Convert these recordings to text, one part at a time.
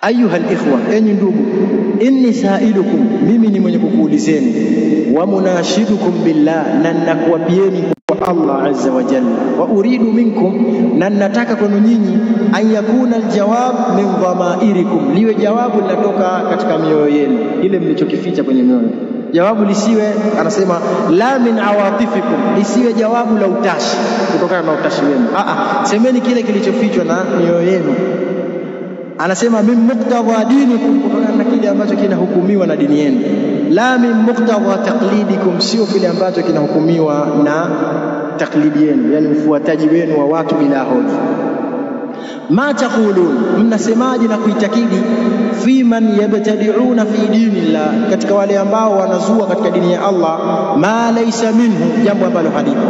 ayuha alikhwa, enyi ndugu, inni sa'ilukum, mimi ni mwenye kukuulizeni, wa munashidukum billah, na ninakuapieni kwa Allah azza wa jalla, wa uridu minkum, na nataka kwenu nyinyi, an yakuna aljawab min dhamairikum, liwe jawabu linatoka katika mioyo yenu, ile mlichokificha kwenye mioyo. Jawabu lisiwe, anasema la min awatifikum, lisiwe jawabu la utashi, kutokana na utashi wenu. Semeni kile kilichofichwa na mioyo yenu. Anasema min muqtadha dinikum, kutokana na kile ambacho kinahukumiwa na dini yenu. La min muqtadha taqlidikum, sio kile ambacho kinahukumiwa na taklidi yenu, yani ufuataji wenu wa watu bila hoja. Ma taqulun, mnasemaje na kuitakidi fi man yabtadi'una fi dinillah, katika wale ambao wanazua katika dini ya Allah, ma laysa minhu, jambo ambalo halipo,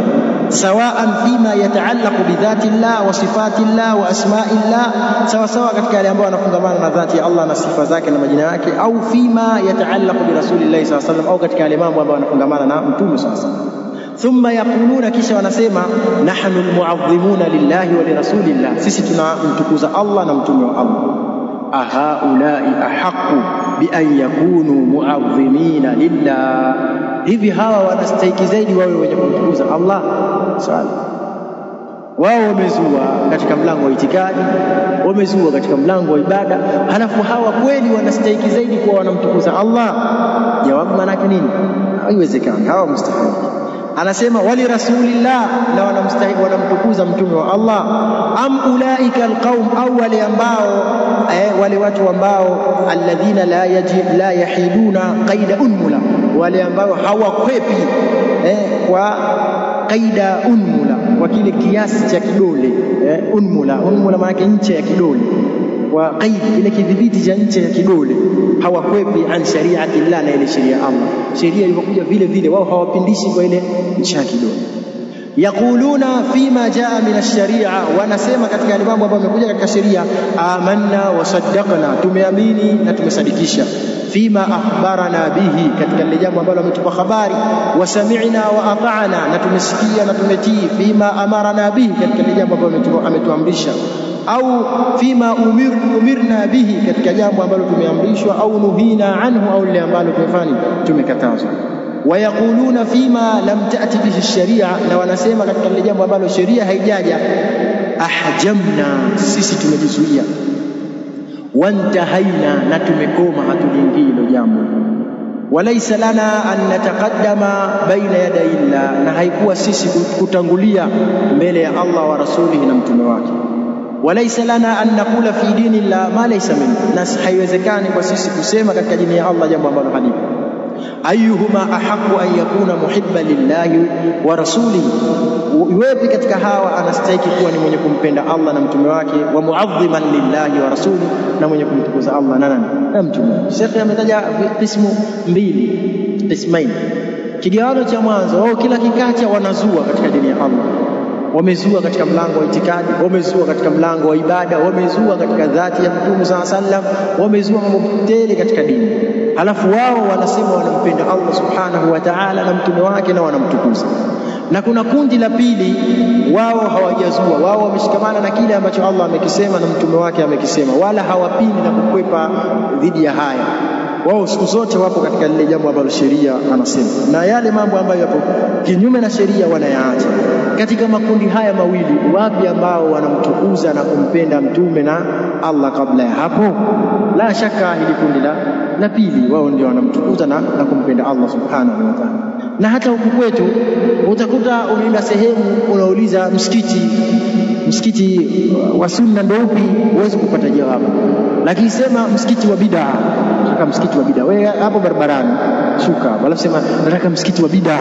sawaan fima yataallaqu bi dhati llah wa sifati llah wa asma'i llah, sawa sawa katika wale ambao wanafungamana na dhati ya Allah na sifa zake na majina yake, au fima yataallaqu bi rasulillah sallallahu alayhi wasallam, au katika wale mambo ambao wanafungamana na mtume sallallahu alayhi wasallam. Thumma yaquluna, kisha wanasema, nahnu almu'azzimuna lillahi wa lirasulillah, sisi tunamtukuza Allah na mtume wa Allah. Ahaulai ahaqqu bi an yakunu mu'azzimina lillah, hivi hawa wanastahili zaidi wawe wenye kumtukuza Allah? Swali. Wao wamezua katika mlango wa itikadi, wamezua katika mlango wa ibada, halafu hawa kweli wanastahili zaidi kuwa wanamtukuza Allah? Jawabu maana yake nini? Haiwezekani, hawa mustahili. Anasema wali rasulillah, na wanamtukuza mtume wa Allah. Am ulaika alqaum, au wale ambao wale watu ambao alladhina la yahiduna qaida unmula, wale ambao hawakwepi kwa qaida unmula, kwa kile kiasi cha kidole. Unmula maana yake ncha ya kidole, wa qaid ile kidhibiti cha ncha ya kidole, hawakwepi an shari'ati Allah, na ile sheria Allah, sheria ilipokuja vile vile wao hawapindishi kwa ile ncha ya kidole. Yaquluna fima jaa min ash-sharia, wanasema katika yale mambo ambayo yamekuja katika sheria, amanna wa saddaqna, tumeamini na tumesadikisha. Fima akhbarana bihi, katika lile jambo ambalo ametupa habari. Wa sami'na wa ata'na, na tumesikia na tumetii. Fima amarana bihi, katika lile jambo ambalo ametuamrisha. Au fima umirna bihi, katika jambo ambalo tumeamrishwa. Au nuhina anhu, au lile ambalo tumekatazwa. Wayaquluna fima lam ta'ti bihi sharia, na wanasema katika lile jambo ambalo sheria haijaja, ahjamna, sisi tumejizuia. Wantahaina, na tumekoma, hatuliingii hilo jambo. Walaysa lana an nataqaddama baina yaday Allah, na haikuwa sisi kutangulia mbele ya Allah wa rasulihi na mtume wake. Walaysa lana an naqula fi dinillah ma laysa min, na haiwezekani kwa sisi kusema katika dini ya Allah jambo ambalo halipo. Ayyuhuma ahaqqu an yakuna muhibban lillahi wa rasulihi, yupi katika hawa anastahili kuwa ni mwenye kumpenda Allah na mtume wake, wa mu'azziman lillahi wa rasulihi, na mwenye kumtukuza Allah na nani? Na mtume. Sheikh ametaja qismu mbili, qismain. Kigawanyo cha mwanzo, wao kila kikacha wanazua katika dini ya Allah. Wamezua katika mlango wa itikadi, wamezua katika mlango wa ibada, wamezua katika dhati ya Mtume sallallahu alaihi wasallam, wamezua mambo tele katika dini. Halafu wao wanasema wanampenda Allah subhanahu wa ta'ala na mtume wake, na wanamtukuza. Na kuna kundi la pili, wao hawajazua, wao wameshikamana na kile ambacho Allah amekisema na mtume wake amekisema, wala hawapingi na kukwepa dhidi ya haya. Wao siku zote wapo katika lile jambo ambalo sheria anasema, na yale mambo ambayo yapo kinyume na sheria wanayaacha. Katika makundi haya mawili, wapi ambao wanamtukuza na kumpenda mtume na Allah kabla ya hapo? La shaka hili kundi la pili, wao ndio wanamtukuza na kumpenda Allah subhanahu wa ta'ala. Na hata huku kwetu utakuta unaenda sehemu unauliza msikiti wa sunna ndio upi, huwezi kupata jawabu. Lakini sema msikiti wa bid'a, nataka msikiti wa bid'a, wewe hapo barabarani shuka, wala sema nataka msikiti wa bid'a,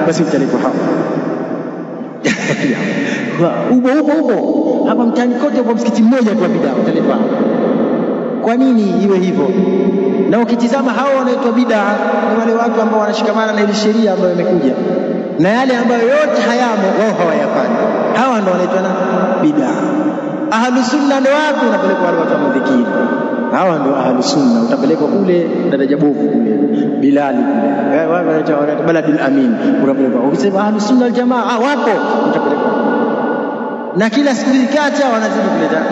basi utalipwa hapo. Upo hapa mtaani kote kwa msikiti mmoja kwa bid'a, utalipwa. Kwa nini iwe hivyo? Na ukitizama hao wanaitwa bid'a ni wale watu ambao wanashikamana na ile sheria ambayo imekuja, na yale ambayo yote hayamo wao hawayafanyi. Hawa ndio wanaitwa na bid'a. Ahlus sunna ndio watu unapelekwa wale watu wa mudhikiri, hawa ndio ahlus sunna. Utapelekwa kule daraja bovu kule Bilali kule, wao wanaitwa Baladul Amin, unapelekwa. Ukisema ahlus sunna wal jamaa wapo, utapelekwa. na kila siku ikiacha wanazidi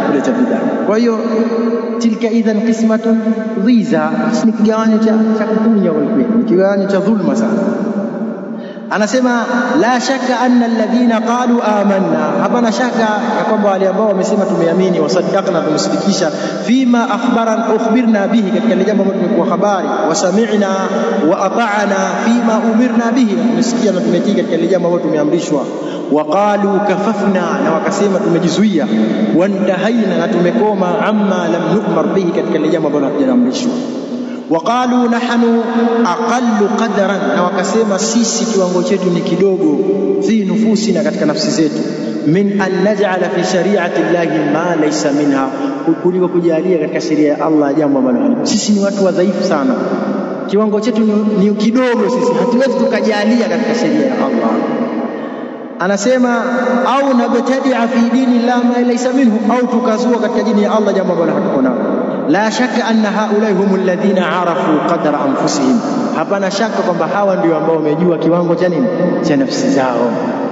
kuleta bid'a. Kwa hiyo tilka idhan qismatun dhiza, ni kigawanyo cha kukunya kwa kweli, ni kigawanyo cha dhulma sana. Anasema la shaka anna alladhina qalu amanna, hapana shaka ya kwamba wale ambao wamesema tumeamini, wasaddaqna, tumesadikisha, fima ukhbirna bihi, katika ile jambo ambalo tumekuwa habari, wasami'na wa ata'na fima umirna bihi, tumesikia na tumetii katika ile jambo ambalo tumeamrishwa. Waqalu kafafna, na wakasema tumejizuia, wantahaina, na tumekoma, amma lam nu'mar bihi, katika ile jambo ambalo hatujaamrishwa. Waqalu nahnu aqallu qadran, na wakasema sisi kiwango chetu ni kidogo, fi nufusina, katika nafsi zetu, min an naj'ala fi shari'ati llahi ma laysa minha, kuliko kujalia katika sheria ya Allah jambo ambalo halipo. Sisi ni watu wadhaifu sana, kiwango chetu ni kidogo, sisi hatuwezi tukajalia katika sheria ya Allah. Anasema au nabtadi'a fi dini llahi ma laysa minhu, au tukazua katika dini ya Allah jambo ambalo hatuko nalo. La shaka anna haulai humul ladhina arafu qadra anfusihim, hapana shaka kwamba hawa ndio ambao wamejua kiwango cha nini, cha nafsi zao.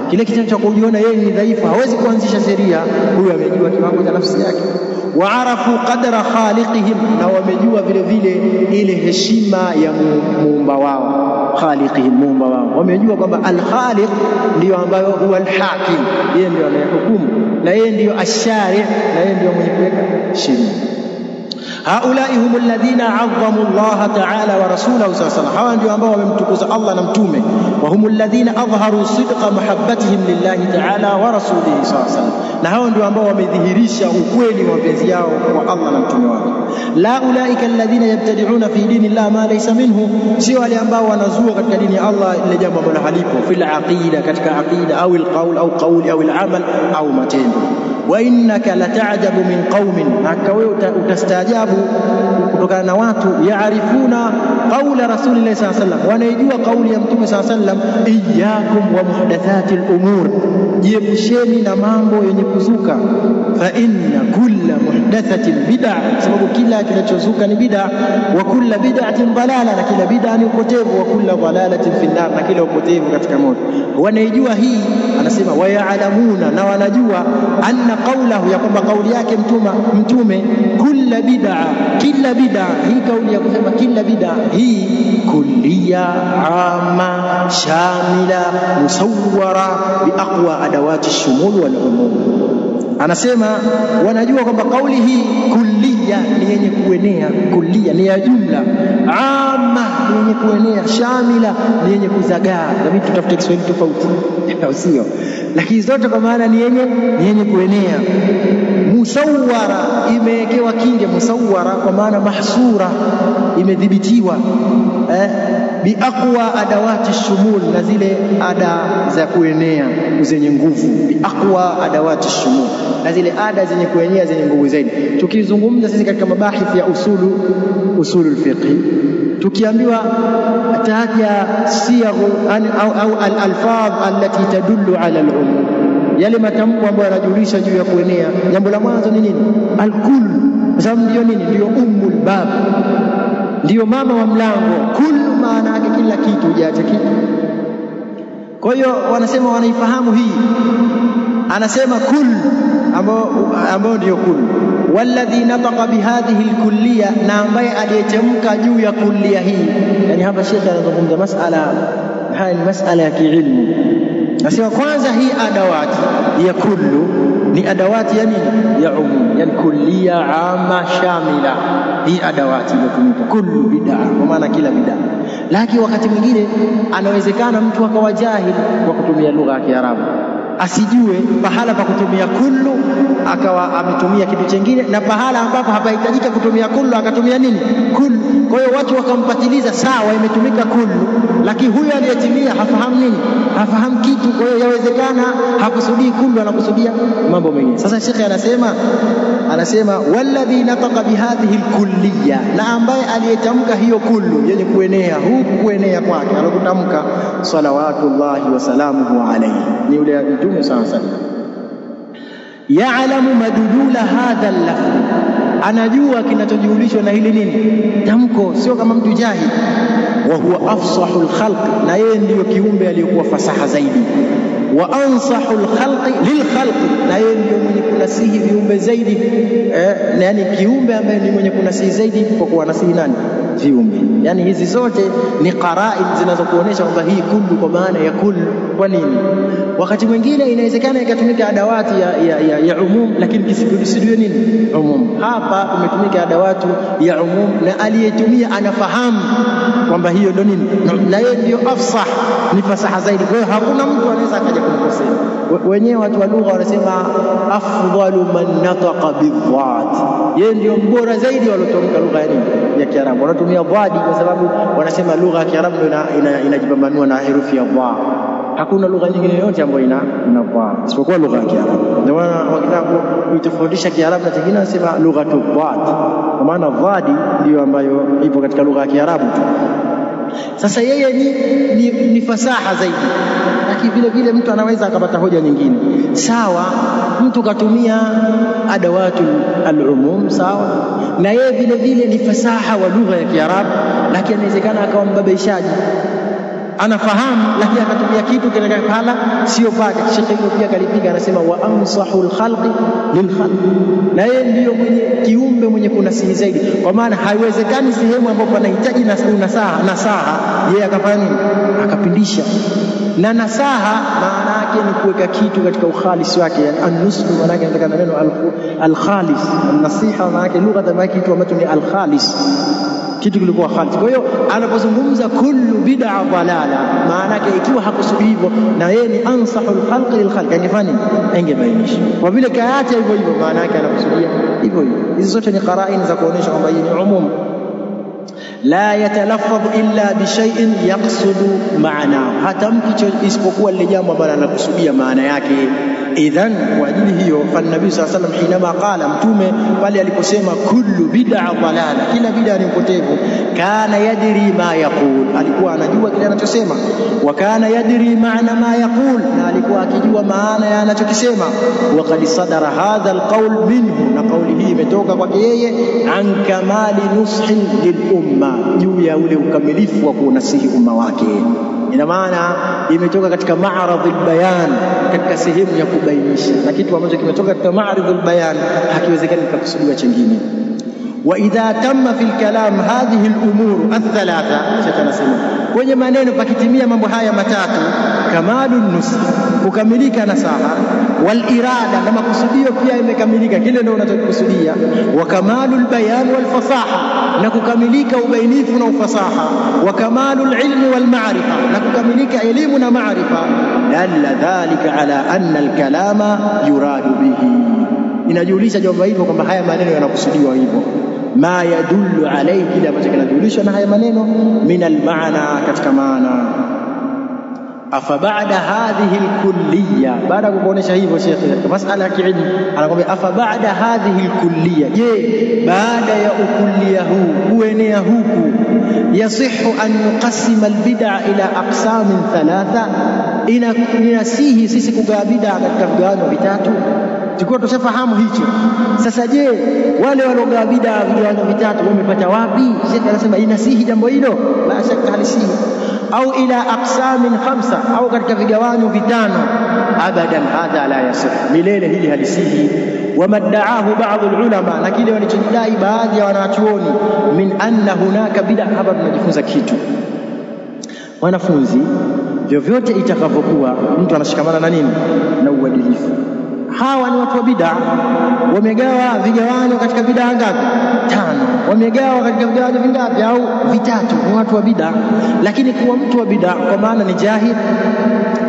Kile kitendo cha kujiona yeye ni dhaifu, hawezi kuanzisha sheria, huyo amejua kiwango cha nafsi yake. Wa arafu qadra khaliqihim, na wamejua vile vile ile heshima ya muumba wao, khaliqihim, muumba wao. Wamejua kwamba al-khaliq ndio ambayo huwa al-hakim, yeye ndio anayehukumu, na yeye ndio ash-shari', na yeye ndio mwenye kuweka sheria. Haulai humul ladhina 'azzamu Allah ta'ala wa rasulahu sallallahu alayhi wasallam, hawa ndio ambao wamemtukuza Allah na mtume. Wa humul ladhina adhharu sidqa mahabbatihim lillahi ta'ala wa rasulihi sallallahu alayhi wasallam, na hao ndio ambao wamedhihirisha ukweli wa mapenzi yao kwa Allah na mtume wake. La ulaika alladhina yabtadi'una fi dinillahi ma laysa minhu, sio wale ambao wanazua katika dini ya Allah ile jambo ambalo halipo, fil aqida, katika aqida, au alqaul au qawli au alamal au matendo. Wa innaka lata'jabu min qaumin, haka wewe utastaajabu kutokana na watu, yaarifuna qaula rasulillahi sallallahu alaihi wasallam, wanaijua kauli ya mtume sallallahu alaihi wasallam, iyyakum wa muhdathatil umur, jiepusheni na mambo yenye kuzuka. Fa inna kulla muhdathatin bid'ah, sababu kila kinachozuka ni bid'ah. Wa kulla bid'atin dalala, na kila bid'ah ni upotevu. Wa kulla dalalatin fi an-nar, na kila upotevu katika moto. Wanaijua hii, anasema wayalamuna, na wanajua anna qawlahu, ya kwamba kauli yake mtume kulla bid'ah, kila bid'ah, hii kauli ya kusema kila bid'ah hii kulliya amma shamila musawwara bi aqwa adawati shumul wal umum. Anasema wanajua kwamba kauli hii kulliya ni yenye kuenea, kulliya ni ya jumla, amma ni yenye kuenea, shamila ni yenye kuzagaa. Na mimi tutafute Kiswahili tofauti sio, lakini zote kwa maana ni yenye kuenea. Musawwara imewekewa kinge, musawwara kwa maana mahsura, imedhibitiwa, bi aqwa adawati shumul, na zile ada za kuenea zenye nguvu, bi aqwa adawati shumul, na zile ada zenye kuenea zenye nguvu zaidi. Tukizungumza sisi katika mabahithi ya usulul fiqh, tukiambiwa taja siyaghu au al-alfaz allati tadullu ala al-umum, yale matamko ambayo yanajulisha juu ya kuenea. Jambo la mwanzo ni nini? Al-kull, sababu ndio nini? Ndio ummul bab, ndio mama wa mlango. Kullu maana yake kila kitu, hujaacha kitu. Kwa hiyo wanasema wanaifahamu hii. Anasema kull ambao ndio kull, walladhi nataqa bihadhihi alkulliya, na ambaye aliyetamka juu ya kulliya hii. Yani hapa Sheikh anazungumza masala haya, ni masala ya kiilmu. Nasema kwanza hii adawati ya kullu ni adawati ya nini? Ya umum, yani kulliya amma shamila. Hii adawati inatumika kullu bid'a, kwa maana kila bid'a. Lakini wakati mwingine anawezekana mtu akawa jahili kwa kutumia lugha ya Kiarabu, asijue pahala pa kutumia kullu akawa ametumia kitu kingine, na pahala ambapo hapahitajika kutumia kullu akatumia nini? Kullu. Kwa hiyo watu wakampatiliza, sawa imetumika kullu, lakini huyo aliyetimia hafahamu nini? Hafahamu kitu. Kwa hiyo yawezekana hakusudii kullu, anakusudia mambo mengine. Sasa Sheikh anasema walladhi nataqa bihadhihi alkulliyya, na ambaye aliyetamka hiyo kullu yenye kuenea, huku kuenea kwake alokutamka salawatullahi wa salamuhu alayhi, ni yule Mtume sallallahu alayhi wasallam. Ya'lamu madlula hadha al-lafz, anajua kinachojulishwa na hili nini? Tamko, sio kama mtu jahili. Wa huwa afsahul khalq, na yeye ndiyo kiumbe aliyokuwa fasaha zaidi. wa ansahul khalqi lilkhalqi, na yeye ndio mwenye kunasihi viumbe zaidi, yani kiumbe ambaye ni mwenye kunasihi zaidi kwa kuwa nasihi nani? Viumbe. Yani hizi zote ni qara'in zinazokuonesha kwamba hii kullu kwa maana ya kullu. Kwa nini? Wakati mwingine inawezekana ikatumika adawati ya umum, lakini kisikusudiwe nini? Umum. Hapa umetumika adawatu ya umum, na aliyetumia anafahamu kwamba hiyo ndio nini, na yeye ndio afsah, ni fasaha zaidi. Kwa hiyo hakuna mtu anaweza akaja kumkosea. Wenyewe watu wa lugha wanasema afdalu man nataqa bidhat, yeye ndio mbora zaidi waliotumika lugha ya nini, ya Kiarabu. Wanatumia dhadi kwa sababu wanasema lugha ya Kiarabu inajipambanua na herufi ya dha. Hakuna lugha nyingine yoyote ambayo ina dha isipokuwa lugha ya Kiarabu. Ndio maana wakitaka kuitofautisha Kiarabu na kingine wanasema lugha tu dhad, kwa maana dhadi ndio ambayo ipo katika lugha ya Kiarabu tu. Sasa yeye ni fasaha zaidi, lakini vile vile mtu anaweza akapata hoja nyingine. Sawa, mtu katumia adawatu al-umum, sawa, na yeye vile vile ni fasaha wa lugha ya Kiarabu, lakini inawezekana akawa mbabaishaji, anafahamu lakini akatumia kitu kinakala sio pake. Sheikh hilo pia kalipiga, anasema wa ansahul khalqi lilkhalqi, na yeye ndio mwenye kiumbe mwenye kunasihi zaidi, kwa maana haiwezekani sehemu ambapo panahitaji nasaha yeye akafanya nini, akapindisha. Na nasaha maana yake ni kuweka kitu katika ukhalis wake, yani an-nushu maana yake inatokana na neno al-khalis. An-nasiha maana yake lugha ya kitu ambacho ni al-khalis, kitu kilikuwa khalis. Kwa hiyo anapozungumza kullu bid'a dalala, maana yake ikiwa hakusudi hivyo na yeye ni ansahul khalqi lil khalqi, angefanya angebainisha. Kwa vile kaacha hivyo hivyo, maana yake anakusudia hivyo hivyo. Hizo zote ni qara'in za kuonesha kwamba hii ni umum. La yatalaffadhu illa bi shay'in yaqsudu ma'nahu, hatamki isipokuwa lile jambo ambalo anakusudia maana yake. Idhan, kwa ajili hiyo fa nabii sallallahu alayhi wasallam hinama qala, mtume pale aliposema kullu bid'a dalala, kila bid'a ni upotevu, kana yadri ma yaqul, alikuwa anajua kile anachosema. Wa kana yadri ma'na ma yaqul, na alikuwa akijua maana ya anachokisema. Wa qad sadara hadha alqawl minhu, na kauli hii imetoka kwake yeye, an kamali nushin lil umma, juu ya ule ukamilifu wa kunasihi umma wake. Ina maana imetoka katika ma'radhul bayan, katika sehemu ya kubainisha, na kitu ambacho kimetoka katika ma'radhul bayan hakiwezekani kukusudiwa chengine. Wa idha tamma fil kalam hadhihi al-umur ath-thalatha, tunasema kwenye maneno pakitimia mambo haya matatu, kamalun nusha, kukamilika nasaha, wal irada, na makusudio pia imekamilika, kile ndio unachokusudia, wa kamalul bayan wal fasaha, na kukamilika ubainifu na ufasaha, wa kamalul ilmi wal ma'rifa, na kukamilika elimu na maarifa. Dalla dhalika ala anna al-kalama yuradu bihi, inajulisha jambo hilo kwamba haya maneno yanakusudiwa hivyo. Ma yadullu alayhi, kile ambacho kinajulishwa na haya maneno, min al-ma'na, katika maana. Afa ba'da hadhihi al-kulliyya, baada ya kuonesha hivyo Sheikh katika masala ya kiilmu anakuambia afa ba'da hadhihi al-kulliyya, je, baada ya ukulliya huu, kuenea huku, yasihu an nuqassima al-bid'a ila aqsamin thalatha, inasihi sisi kugawa bid'a katika vigawanyo vitatu. Tulikuwa tushafahamu hicho. Sasa je, wale waliogawa bid'a vigawanyo vitatu wamepata wapi? Sheikh anasema inasihi jambo hilo, la shaka halisihi. Au ila aqsamin khamsa, au katika vigawanyo vitano. Abadan hadha la yasih, milele hili halisihi. Wamadaahu baadhi ulama, na kile walichodai baadhi ya wanachuoni, min anna hunaka bid'a. Hapa tunajifunza kitu, wanafunzi, vyovyote itakavyokuwa mtu anashikamana na nini, na uadilifu. Hawa ni watu wa bid'a, wamegawa vigawanyo katika bid'a ngapi? 5. Wamegawa katika vigawanyo vingapi? Au vitatu. Ni watu wa bid'a, lakini kuwa mtu wa bid'a kwa maana ni jahil,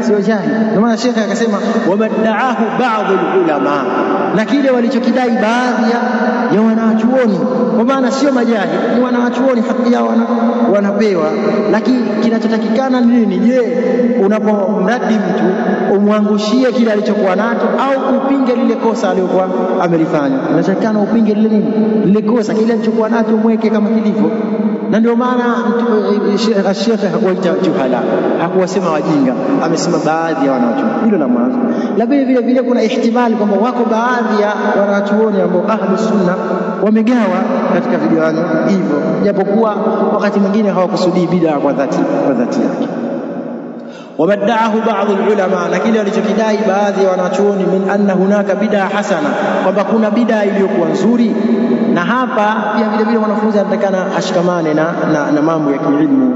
sio jahil. Ndio maana Sheikh akasema wabadaahu baadhi ulama, na kile walichokidai baadhi ya wanachuoni, kwa maana sio majahil, ni wanachuoni, haki yao wanapewa. Lakini kinachotakikana ni nini? Je, unapomradi mtu umwangushie kile alichokuwa nacho au upinge lile kosa aliyokuwa amelifanya? Inatakikana upinge lile kosa, kile alichokuwa nacho mweke kama kilivyo. Na ndio maana Sheikh hakuwaita juhala, hakuwasema wajinga, amesema baadhi ya wanachuoni. Hilo la mwanzo. La vile kuna ihtimali kwamba wako baadhi ya wanachuoni ambao ahlus sunna wamegawa katika vigawanyo hivyo, japokuwa wakati mwingine hawakusudii bid'a kwa dhati yake. Wamadaahu baadhi ulama, na kile walichokidai baadhi ya wanachuoni, min anna hunaka bid'a hasana, kwamba kuna bid'a iliyokuwa nzuri. Na hapa pia vile vile wanafunzi anatakana ashikamane na mambo ya kielimu.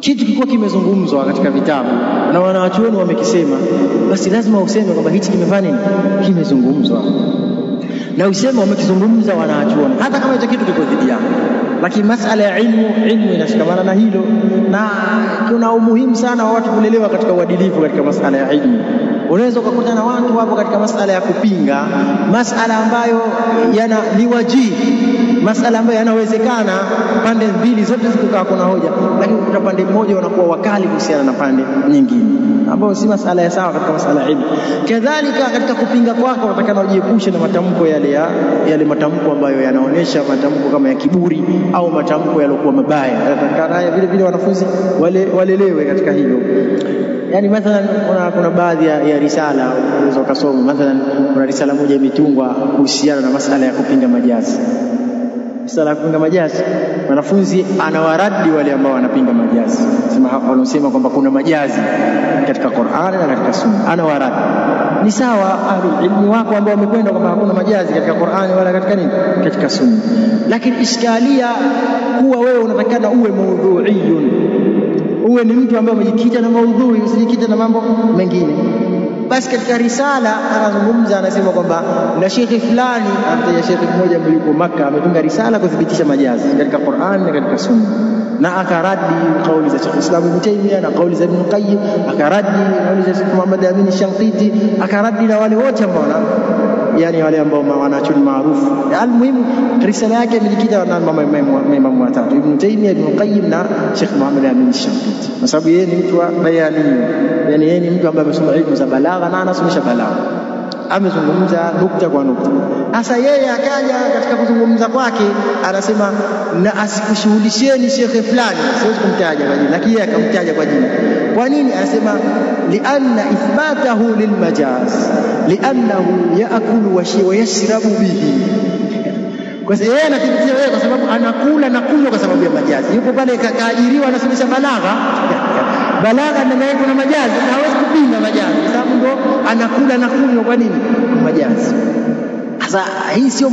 Kitu kilikuwa kimezungumzwa katika vitabu na wanachuoni wamekisema, basi lazima useme kwamba hichi kimefanya nini, kimezungumzwa, na useme wamekizungumza wanachuoni, hata kama hicho kitu kiko dhidi yako. Lakini masala ya ilmu inashikamana na hilo, na kuna umuhimu sana wa watu kulelewa katika uadilifu katika masala ya ilmu. Unaweza kukutana na watu hapo katika masala ya kupinga masala ambayo ni wajibu, masala ambayo yanawezekana pande mbili zote zikukaa kuna hoja, lakini kwa pande mmoja wanakuwa wakali kuhusiana na pande nyingine, ambayo si masala ya sawa katika masala ya ilmu. Kadhalika katika kupinga kwako unatakana ujiepushe na matamko yale matamko ambayo yanaonesha matamko kama ya kiburi au matamko yaliokuwa mabaya. Unatakana vile vile wanafunzi walelewe katika hilo. Yani mathalan kuna baadhi ya risala unaweza kusoma, mathalan kuna risala moja imetungwa kuhusiana na masala ya kupinga majazi. Risala ya kupinga majazi, wanafunzi anawaradi wale ambao wanapinga majazi, wanasema kwamba kuna majazi katika Qur'ani na katika Sunna, anawaradi. Ni sawa ahlul ilmi wako ambao wamekwenda kwamba hakuna majazi katika Qur'ani wala katika nini, katika Sunna, lakini iskalia kuwa wewe unatakana uwe maudhu'iyun, uwe ni mtu ambaye umejikita na maudhui, usijikite na mambo mengine. Basi katika risala anazungumza, anasema kwamba na shekhi fulani, hata shekhi mmoja yuko Makkah ametunga risala kudhibitisha majazi katika Qur'an na katika Sunna, na akaradi kauli za Sheikh Islam Ibn Taymiyyah na kauli za Ibn Qayyim, akaradi kauli za Sheikh Muhammad Amin Shanqiti, akaradi na wale wote ambao yani wale ambao wanachuni maarufu. Almuhimu risala yake imejikita na maimamu watatu, Ibn Taymiyyah, Ibn Qayyim na Sheikh Muhammad Amin Shanqiti, kwa sababu yeye ni mtu wa bayani, yani yeye ni mtu ambaye amesoma elimu za balagha na anasomesha balagha, amezungumza nukta kwa nukta. Sasa yeye akaja katika kuzungumza kwake anasema, na asikushuhudisheni shekhe fulani, siwezi kumtaja kwa jina, lakini yeye akamtaja kwa jina. Kwa nini? Anasema lianna ithbatahu lilmajaz liannahu yaakulu wa yashrabu bihi, kwa sababu yeye anathibitisha wewe kwa sababu anakula na kunywa kwa sababu ya majazi. Yupo pale kaajiriwa anasomesha balagha ndani yake kuna majazi, na hawezi kupinga majazi kwa sababu ndo anakula na kunywa. Kwa nini? Majazi. Sasa hii sio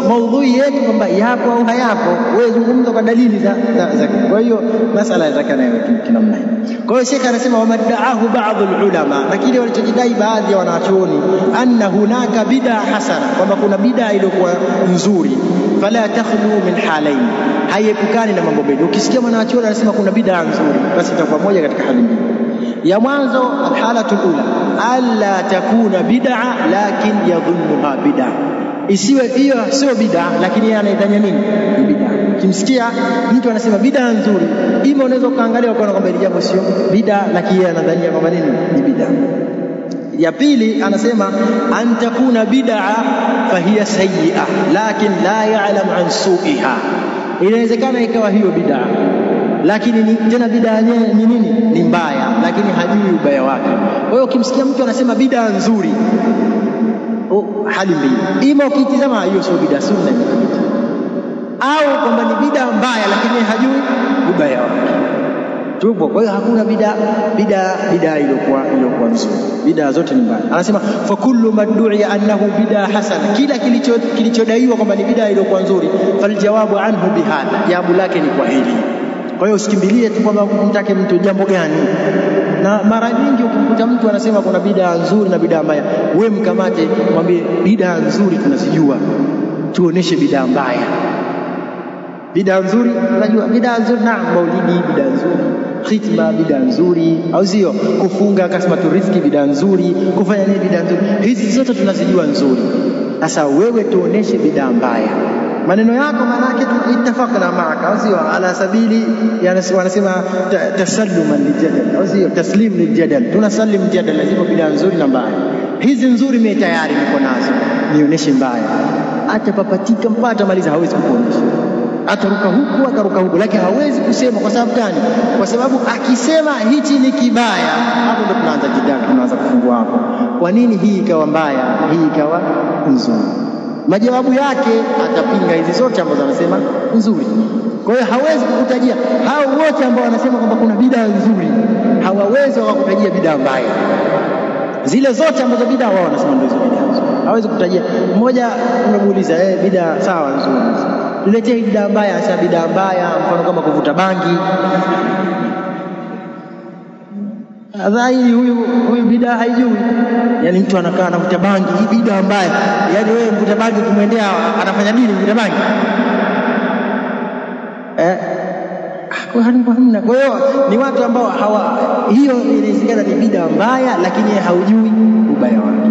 maudhui yetu kwamba yapo au hayapo, wewe zungumza kwa dalili za. Kwa hiyo masala yatakana kinamna hii. Kwa hiyo Sheikh anasema wamadaahu baadhi ulama, na kile walichojidai baadhi ya wanachuoni, anna hunaka bid'a hasana, kwamba kuna bid'a iliyokuwa nzuri, fala takhlu min halain, haiepukani na mambo mengi. Ukisikia mwanachuoni anasema kuna bid'a nzuri, basi itakuwa moja katika hali mbili. Ya mwanzo, alhalatu ula, alla takuna bid'a lakin yadhunnuha bid'a, isiwe hiyo sio bid'a lakini yeye anaidhania nini ni bid'a. Kimsikia mtu anasema bid'a nzuri, ima unaweza kaangalia ukaona kwamba ile jambo sio bid'a lakini yeye anadhania kwamba nini ni bid'a. Ya pili anasema antakuna bid'a fahiya sayyi'a lakin la ya'lam an su'iha, inawezekana ikawa hiyo bid'a lakini tena bid'a yenyewe ni nini, ni mbaya, lakini hajui ubaya wake. Kwa hiyo ukimsikia mtu anasema bid'a nzuri, hali mbili, ima ukitizama hiyo sio bid'a sunna, au kwamba ni bid'a mbaya lakini hajui ubaya wake. Tupo. Kwa hiyo hakuna bid'a iliyokuwa nzuri, bid'a zote ni mbaya. Anasema fa kullu maddu'i annahu bid'a hasana, kila kilichodaiwa kwamba ni bid'a iliyokuwa nzuri, faljawabu anhu bihadha, jawabu lake ni kwa hili. Kwa hiyo usikimbilie tu kwamba kumtake mtu jambo gani. Na mara nyingi ukimkuta mtu anasema kuna bid'a nzuri na bid'a mbaya, wewe mkamate mwambie bid'a nzuri tunazijua, tuoneshe bid'a mbaya. Bid'a nzuri unajua, bid'a nzuri na maulidi bid'a nzuri, khitma bid'a nzuri, au sio? Kufunga kasmatu riziki bid'a nzuri, kufanya nini bid'a nzuri, hizi zote tunazijua nzuri. Sasa wewe tuoneshe bid'a mbaya. Maneno yako maana yake itafaqna maaka, au sio? Ala sabili wanasema tasalluman liljadal, au sio? Taslim liljadal, tunasalim jadal, lazima bid'a nzuri na mbaya. Hizi nzuri mimi tayari niko nazo, nionyeshe mbaya. Acha papatika mpaka maliza, hawezi kukuonyesha. Ataruka huku lakini hawezi kusema. Kwa sababu gani? Kwa sababu akisema hichi ni kibaya, hapo ndo tunaanza jidali, tunaanza kufungua hapo. Kwa nini hii ikawa mbaya, hii ikawa nzuri? Majawabu yake atapinga hizi zote ambazo anasema nzuri. Kwa hiyo hawezi kukutajia hao wote ambao wanasema kwamba kuna bid'a nzuri, hawawezi kukutajia bid'a mbaya. Zile zote ambazo bid'a wao wanasema ndio hizo bid'a nzuri. Hawezi kukutajia. Mmoja unamuuliza bid'a sawa nzuri, niletee bid'a mbaya. Sasa bid'a mbaya mfano kama kuvuta bangi, adhai huyu bid'a haijui. Yani mtu anakaa anavuta bangi, hii bid'a mbaya. Yani wewe mvuta bangi kumwendea anafanya nini mvuta bangi? Kwa hiyo ni watu ambao hiyo inawezekana ni bid'a mbaya, lakini haujui ubaya wake.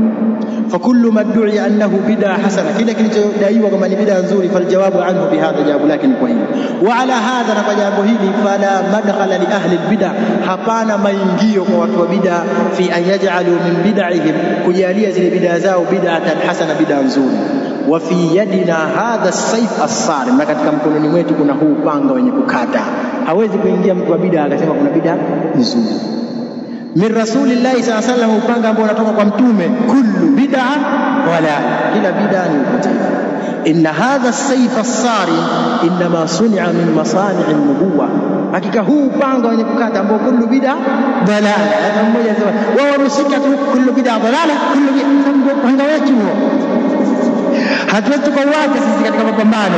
فكل ما ادعي أنه بدعة حسنة كلا kilichodaiwa kama ni bid'a nzuri, faljawabu anhu bihadha, jawabu lake ni kwa hili. Wala hadha, na kwa jambo hili, fala madkhala li ahli albid'a, hapana maingio kwa watu wa bid'a, fi an yaj'alu min bid'ihim, kujalia zile bid'a zao bid'atan hasana, bid'a nzuri. Wa fi yadina hadha as-sayf as-sarim, na katika mkononi mwetu kuna huu panga wenye kukata. Hawezi kuingia mtu wa bid'a akasema kuna bid'a nzuri. Min rasulillahi sallallahu alaihi wasallam, upanga ambao unatoka kwa mtume, kullu bid'a wala, kila bid'a ni upotevu. Inna hadha as-sayf as-sarim inma suni'a min masani' an-nubuwah, hakika huu upanga wenye kukata ambao kullu bid'a dalala. Hata mmoja anasema wao wanashika tu kullu bid'a dalala, kullu bid'a upanga wetu huo. Hatuwezi tukauacha sisi katika mapambano.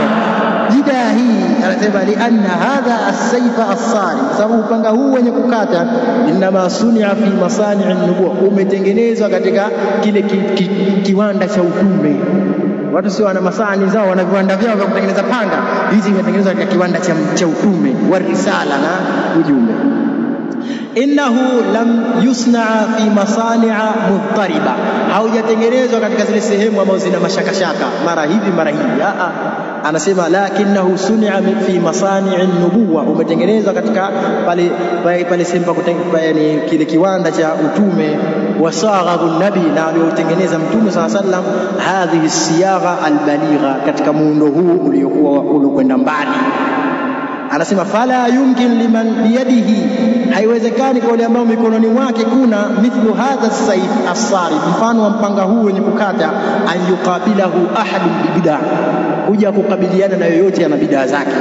Bid'a hii anasema li anna hadha as-sayf as-sarim, sababu upanga huu wenye kukata, inma suni'a fi masani' an-nubuwah, umetengenezwa katika kile kiwanda cha utume. Watu sio wana masani zao, wana viwanda vyao vya kutengeneza panga. Hizi zimetengenezwa katika kiwanda cha utume wa risala na ujumbe. Innahu lam yusna'a fi masani'a muttariba, haujatengenezwa katika zile sehemu ambazo zina mashakashaka, mara hivi mara hivi. Anasema lakinnahu suni'a fi masani'in nubuwa, umetengenezwa katika pale sehemu pa yani kile kiwanda cha utume. Wasaghahu nabi, na aliotengeneza mtume sallallahu alaihi wasallam, hadhihi siyagha albaligha, katika muundo huu uliokuwa ulokwenda mbali. Anasema fala yumkin liman biyadihi, haiwezekani kwa wale ambao mikononi mwake kuna mithlu hadha as-sayf as-sarim, mfano wa mpanga huu wenye kukata, an yuqabilahu ahadun bibid'a, kuja kukabiliana na yoyote ana bid'a zake.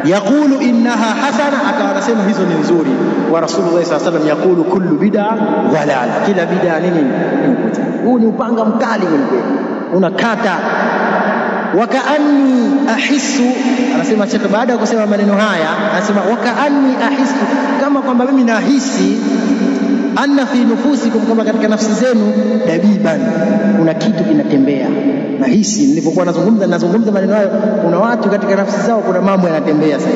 Yaqulu innaha hasana, akawa anasema hizo ni nzuri. Wa Rasulullah sallallahu alaihi wasallam yaqulu kullu bid'a dhalal, kila bid'a nini? Huu ni upanga mkali kweli, unakata. Wakaanni ahissu, anasema Sheikh baada ya kusema maneno haya, anasema wakaanni ahissu, kama kwamba mimi nahisi, anna fi nufusikum, kama katika nafsi zenu, dabiban, kuna kitu kinatembea. Nahisi nilipokuwa nazungumza maneno hayo, kuna watu katika nafsi zao kuna mambo yanatembea sasa.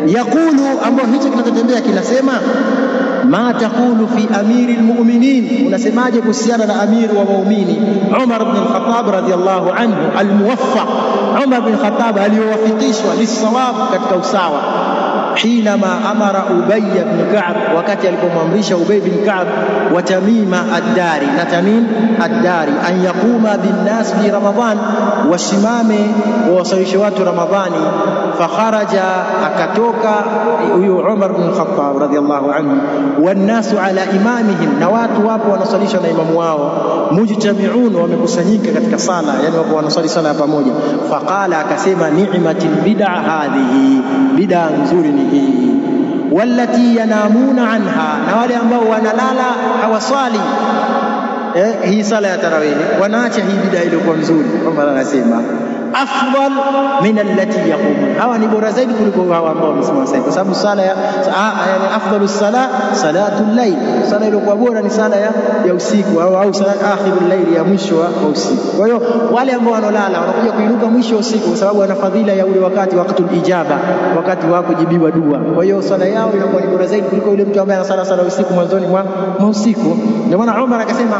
Yaqulu, ambao hicho kinachotembea kinasema, ma taqulu fi amiri almu'minin, unasemaje kuhusiana na amiri wa waumini Umar ibn al-Khattab radhiyallahu anhu, al-muwaffaq, Umar ibn al-Khattab aliyowafikishwa lisawab, katika usawa. Hinama amara Ubay ibn Ka'b, wakati alipomwamrisha Ubay ibn Ka'b wa Tamima ad-Dari, na Tamim ad-Dari, an yaquma bin nas fi Ramadan, wasimame wawasawishe watu Ramadhani. Fakharaja, akatoka huyo Umar ibn al-Khattab radhiyallahu anhu, wan nasu ala imamihim, na watu wapo wanasalisha na imamu wao, mujtami'un, wamekusanyika katika sala, yani wapo wanasali sala pamoja. Faqala, akasema, ni'matil bid'a hadhihi, bid'a nzuri ni hii. Wallati yanamuna anha, na wale ambao wanalala hawaswali hii sala ya tarawih, wanaacha hii bid'a ile kwa nzuri, kwamba anasema afdal min allati yaqumun, hawa ni bora zaidi kuliko hawa ambao wamesimama sasa, kwa sababu sala ya yani afdalus sala salatul layl, sala ile kwa bora ni sala ya usiku, au sala akhirul layl, ya mwisho wa usiku. Kwa hiyo wale ambao wanalala wanakuja kuinuka mwisho wa usiku, kwa sababu wana fadhila ya ule wakati, waqtul ijaba, wakati wa kujibiwa dua. Kwa hiyo sala yao inakuwa ni bora zaidi kuliko yule mtu ambaye anasala sala usiku mwanzoni mwa usiku. Ndio maana Umar akasema,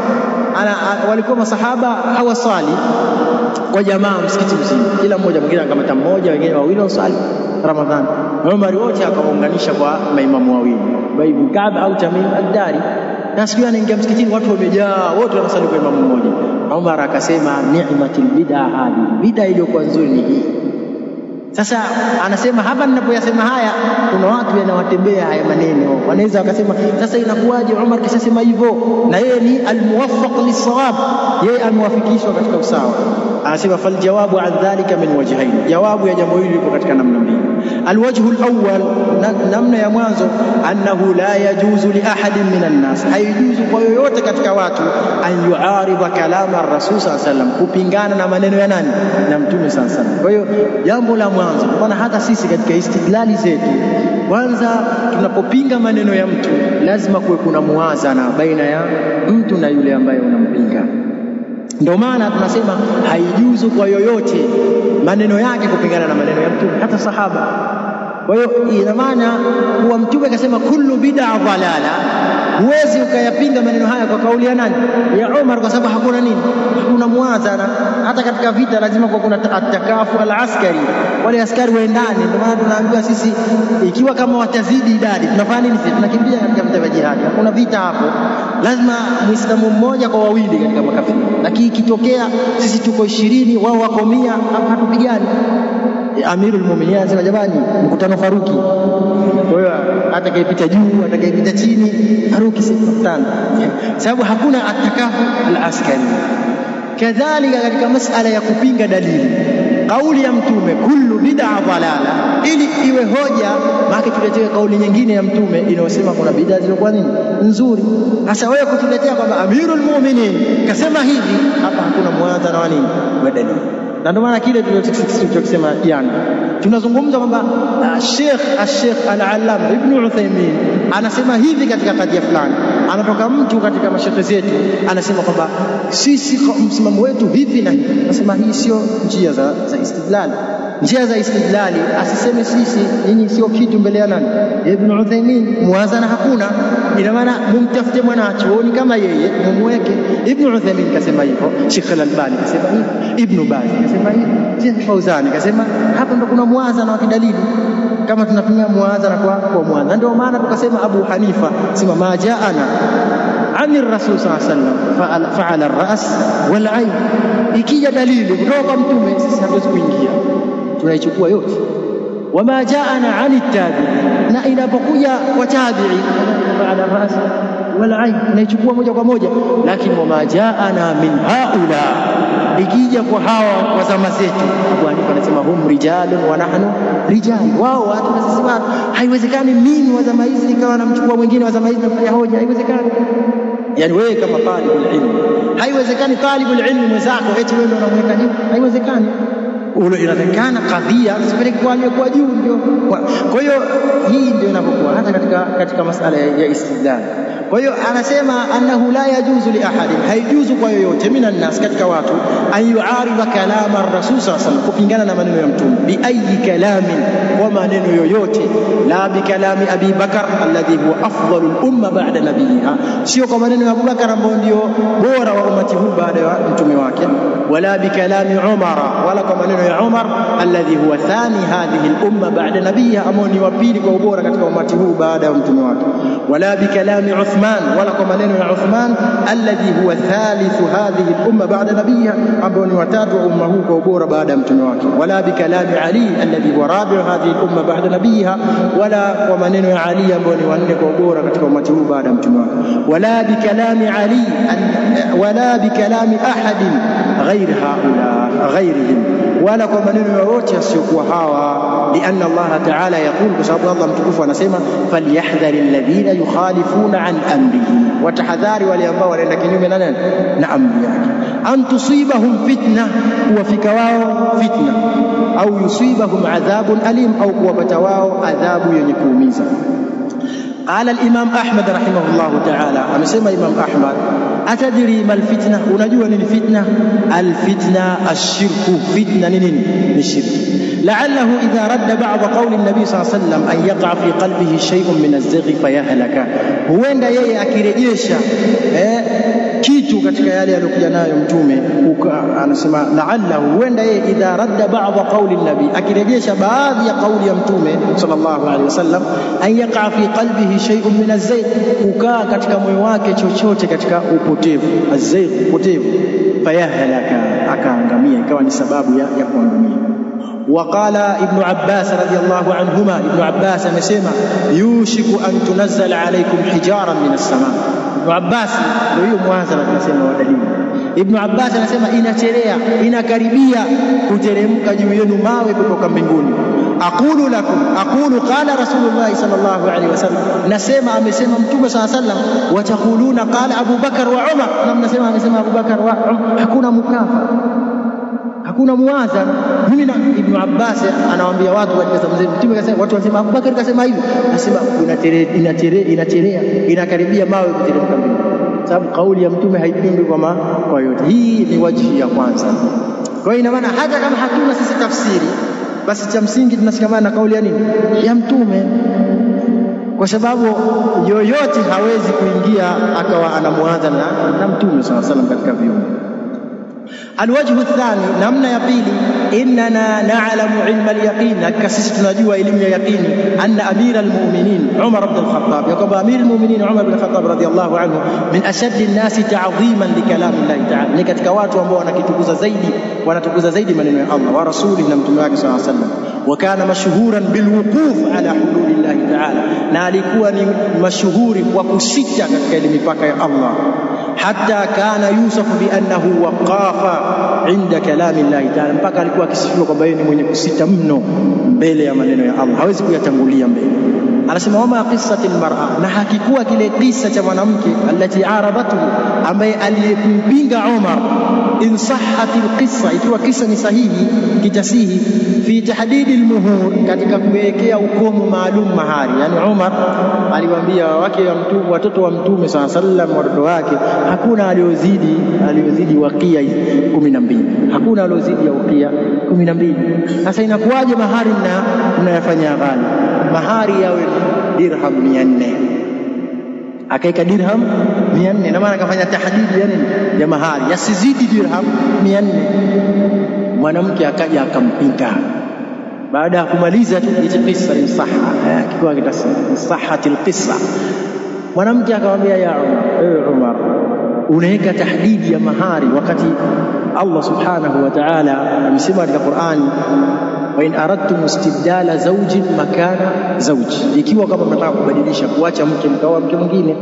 walikuwa masahaba hawasali kwa jamaa msikiti mzima, kila mmoja mwingine akamata mmoja, wengine wawili wasali Ramadhani. Umar wote akawaunganisha kwa maimamu wawili, Ubay ibn Ka'b au Tamim ad-Dari. Na siku anaingia msikitini watu wamejaa, wote wanasali kwa imamu mmoja. Umar akasema, ni'matil bid'a hadi, bid'a iliyokuwa nzuri ni hii. Sasa anasema hapa ninapoyasema haya kuna watu yanawatembea haya maneno, wanaweza wakasema sasa inakuwaje Umar kisema hivyo na yeye ni almuwaffaq lis-sawab, yeye amewafikishwa katika usawa. Anasema fal jawabu an dhalika min wajhayn, jawabu ya jambo hili lipo katika namna mbili. Alwajhu alawwal, namna ya mwanzo, annahu la yajuzu li ahadin minan nas, haijuzu kwa yoyote katika watu an yuarida kalama ar-rasul sallallahu alayhi wasallam, kupingana na maneno ya nani? Na mtume sallallahu alayhi wasallam. Kwa hiyo jambo la mwanzo, kwa hata sisi katika istidlali zetu, kwanza tunapopinga maneno ya mtu lazima kuwe kuna muwazana baina ya mtu na yule ambaye unampinga. Ndio maana tunasema haijuzu kwa yoyote maneno yake kupingana na maneno ya mtume, hata sahaba. Kwa hiyo ina maana kuwa mtume akasema kullu bid'a dhalala, huwezi ukayapinga maneno haya kwa kauli ya nani? Ya Umar, kwa sababu hakuna nini? Hakuna muwazana. Hata katika vita lazima kwa kuna atakafu al-askari, wale askari waendane. Ndio maana tunaambiwa sisi ikiwa kama watazidi idadi tunafanya nini? Sisi tunakimbia katika vita vya jihad. Hakuna vita hapo, lazima muislamu mmoja kwa wawili katika makafiri. Lakini ikitokea sisi tuko 20 wao wako 100, hapa hatupigani. Amirul Mu'minin anasema jamani, mkutano Faruki. Kwa hiyo atakayepita juu, atakayepita chini, Faruki sikutana. Sababu hakuna atakafu al-askari. Kadhalika katika masala ya kupinga dalili, kauli ya mtume kullu bid'a dhalala, ili iwe hoja maana tuletewe kauli nyingine ya mtume inayosema kuna bid'a zilizokuwa nini? Nzuri. Sasa wewe kutuletea kwamba Amirul Mu'minin kasema hivi, hapa hakuna muadhana wa nini? Wa dalili. Na ndio maana kile tulichokisema jana, tunazungumza kwamba Sheikh Al-Allama Ibn Uthaymeen anasema hivi katika kadhia fulani, anatoka mtu katika mashaikh zetu anasema kwamba sisi msimamo wetu hivi na hivi. Anasema hii sio njia za istidlal. Njia za istidlali asiseme sisi nyinyi sio kitu mbele ya nani? Ibn Uthaymeen. Muwazana hakuna. Ina maana mumtafute mwanachuoni kama yeye mumweke. Ibn Uthaymeen kasema hivyo, Sheikh Al-Albani kasema hivyo, Ibn Baz kasema hivyo, Sheikh Fauzani kasema hapa ndo kuna muwazana wa kidalili, kama tunatumia muwazana kwa muwazana. Ndio maana tukasema Abu Hanifa sema majaana ani Rasul sallallahu alaihi wasallam fa'ala ar-ra's wal 'ayn, ikija dalili kutoka kwa mtume sisi hatuwezi kuingia, tunaichukua yote. Wama jaana ani tabi'i, na inapokuja kwa tabi'i fa'ala ar-ra's wal 'ayn tunaichukua moja kwa moja. Lakini wama jaana min haula, ikija kwa hawa wa zama zetu, Abu Hanifa anasema hum rijalun wa nahnu rijal, wao watu na sisi watu. Haiwezekani mimi wa zama hizi nikawa namchukua mwingine wa zama hizi namfanya hoja, haiwezekani. Yani wewe kama talibul ilm, haiwezekani talibul ilm mwenzako eti wewe unamweka juu, haiwezekani. Ule inatakana kadhia sipeleke kwa aliyekuwa juu ndio. Kwa hiyo hii ndio inapokuwa hata katika masala ya istidlal. Kwa hiyo anasema annahu la yajuzu li ahadin, haijuzu kwa yoyote minan nas, katika watu, an yuarida kalama ar-rasul sallallahu alaihi wasallam, kupingana na maneno ya mtume, bi ayi kalamin, wa maneno yoyote, la bi kalami Abi Bakar alladhi huwa afdalul umma ba'da nabiyha, sio kwa maneno ya Abu Bakar ambao ndio bora wa ummati huu baada ya mtume wake, wala bi kalami Umar, wala kwa maneno ya Umar alladhi huwa thani hadhihi al-umma ba'da nabiyha, ambao ni wa pili kwa ubora katika ummati huu baada ya mtume wake, wala bi kalami Uthman, wala kwa maneno ya Uthman alladhi huwa thalithu hadhihi al-umma ba'da nabiyha, ambao ni watatu wa umma huu kwa ubora baada ya mtume wake, wala bi kalami Ali alladhi huwa rabi'u hadhihi al-umma ba'da nabiyha, wala kwa maneno ya Ali ambao ni wanne kwa ubora katika ummati huu baada ya mtume wake, wala bi kalami Ali wala bi kalami ahadin ghair haula ghairihim, wala kwa maneno yoyote yasiyokuwa hawa. لأن الله تعالى يقول بسبب الله متكفوا anasema فليحذر الذين يخالفون عن أمره, وتحذاري wale ambao wanaenda kinyume na amri yake, an tusibahum fitna, kuwafika wao fitna, au yusibahum adhabun alim, au kuwapata wao adhabu yenye kuumiza. قال الإمام أحمد رحمه الله تعالى, amesema Imam Ahmad, atadri mal fitna, unajua nini fitna? Alfitna ashirku, fitna nini? Ni shirki. لعله إذا رد بعض قول النبي صلى الله عليه وسلم أن يقع في قلبه شيء من الزغ فيهلك, huenda yeye akirejesha kitu katika yale aliyokuja nayo mtume, anasema la'allahu, huenda yeye idha radda ba'd qawli an-nabi, akirejesha baadhi ya kauli ya mtume sallallahu alaihi wasallam, an yaqa fi qalbihi shay'un min az-zayg, ukaa katika moyo wake chochote katika upotevu, az-zayg, upotevu, fayahlaka, akaangamia, ikawa ni sababu ya kuangamia. وقال ابن عباس رضي الله عنهما ابن عباس amesema yushiku an tunazzala alaykum hijaran min as-samaa. Ibn Abbas ndio mwanzo anasema wa dalili. Ibn Abbas anasema inakaribia kuteremka juu yenu mawe kutoka mbinguni. aqulu qala rasulullah sallallahu alaihi wasallam, nasema amesema mtume sallallahu alaihi wasallam, wa taquluna qala Abu Bakar wa Umar, na mnasema amesema Abu Bakar wa Umar. Hakuna mukafa, hakuna muwaza. Mimi na Ibn Abbas anawaambia watu katika mzee mtume kasema, watu wasema Abu Bakar kasema hivi, nasema inakaribia mawe kuteremka mbinguni, sababu kauli ya mtume haipingwi kwa yote. Hii ni wajihi ya kwanza. Kwa hiyo ina maana hata kama hatuna sisi tafsiri, basi cha msingi tunashikamana na kauli ya nini? Ya mtume, kwa sababu yoyote hawezi kuingia akawa anamuadha na mtume sallallahu alaihi wasallam katika viumbe. Alwajhu athani, namna ya pili, inna na'lamu ilma al-yaqin, hakika sisi tunajua elimu ya yaqini, anna amira al-mu'minin Umar ibn al-Khattab, yakaba amir al-mu'minin Umar ibn al-Khattab radiyallahu anhu min ashaddi an-nasi ta'dhiman li kalam Allah ta'ala, ni katika watu ambao wanatukuza zaidi maneno ya Allah wa rasuli na mtume wake sallallahu alaihi wasallam. Wa kana mashhuran bilwuquf ala hududillah ta'ala, na alikuwa ni mashuhuri kwa kusita katika ile mipaka ya Allah. Hatta kana yusafu bi annahu waqafa inda kalami Allah ta'ala, mpaka alikuwa akisifiwa kwamba yeye ni mwenye kusita mno mbele ya maneno ya Allah, hawezi kuyatangulia mbele. Anasema wama qissatil mar'a, na hakikuwa kile kisa cha mwanamke alati arabatu, ambaye aliyempinga Umar, in sahhatil qissa, ikiwa kisa ni sahihi kitasihi, fi tahdidil muhur, katika kuwekea ukomo maalum mahari. Yani Umar aliwaambia watoto wa mtume sallallahu alaihi wasallam, watoto wake hakuna aliozidi wakia 12, hakuna aliozidi ya wakia 12. Sasa inakuwaje mahari mnayafanya ghali? Mahari yawe dirham 400, akaika dirham 400, na maana akafanya tahdidi ya mahari yasizidi dirham 400. Mwanamke akaja akampinga baada ya kumaliza tu hizo kisa ni sahiha, kikiwa kitasema sahatil qissa. Mwanamke akamwambia ya Umar, unaweka tahdidi ya mahari wakati Allah subhanahu wa ta'ala amesema katika Qur'ani, wa in aradtum istibdala zawjin makana zawji, ikiwa kama mnataka kubadilisha, kuacha mke mkaoa mke mwingine,